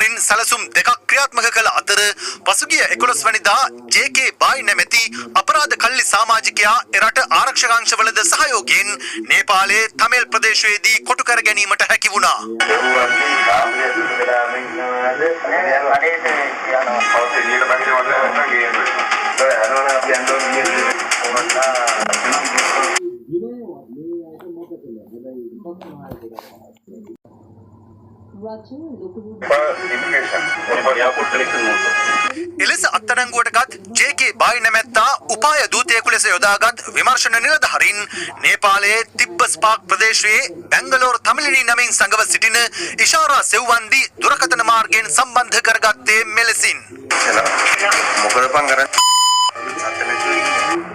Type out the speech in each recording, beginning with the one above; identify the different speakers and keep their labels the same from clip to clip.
Speaker 1: තුලින් සැලසුම් දෙකක් ක්‍රියාත්මක කළ අතර පසුගිය 11 වෙනිදා ජේ.කේ. බායි නැමැති අපරාධ කල්ලි සමාජිකයා එරට ආරක්ෂක අංශවලද සහයෝගයෙන් නේපාලයේ තමිල් ප්‍රදේශයේදී කොටු කර ගැනීමට හැකි වුණා. එලෙස අත්අඩංගුවටගත් ජේ.කේ. බායි නැමැත්තා උපාය දූතයෙකු ලෙස යොදාගත් විමර්ශන නිලධාරීන් නේපාලයේ තිබ්බස්පාක් ප්‍රදේශයේ බැංගලෝර තමිලිනි නමින් සංගව සිටින ඉෂාරා සෙව්වන්දි දුරකථන මාර්ගයෙන් සම්බන්ධ කරගත්තේ මෙලෙසින්.
Speaker 2: මොකද පන් කරන්නේ?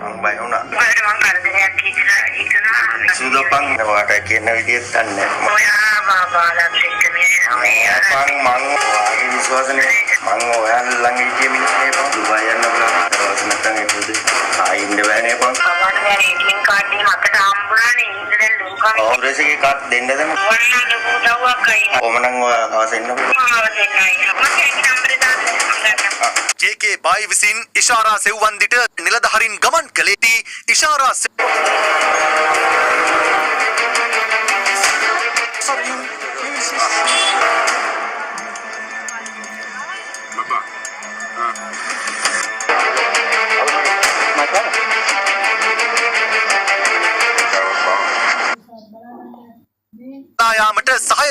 Speaker 2: මං බය වුණා. සුදපන් වාට කියන විදිහට දන්නේ. ඔයා බාබාලා මං විශ්වාසනේ මං ඔයන් ළඟ හිටිය මිනිස්සේ පො දුබයි යන්න බලන්න දවස් නැත්නම් ඒකද ආයින්ද බෑනේ පො අපට දැන් ATM කාඩ් එක මකට හම්බුණානේ ඉන්දරෙන් ලෝකා ඔව්රේසිගේ කාඩ් දෙන්නද මම ඔන්න දුවුවක් අයින කොමනම් අවසෙන්න ජේ.කේ. බායි විසින් ඉෂාරා සෙව්වන්දිට නිලධාරීන් ගමන් කළේදී ඉෂාරා යාමට සහාය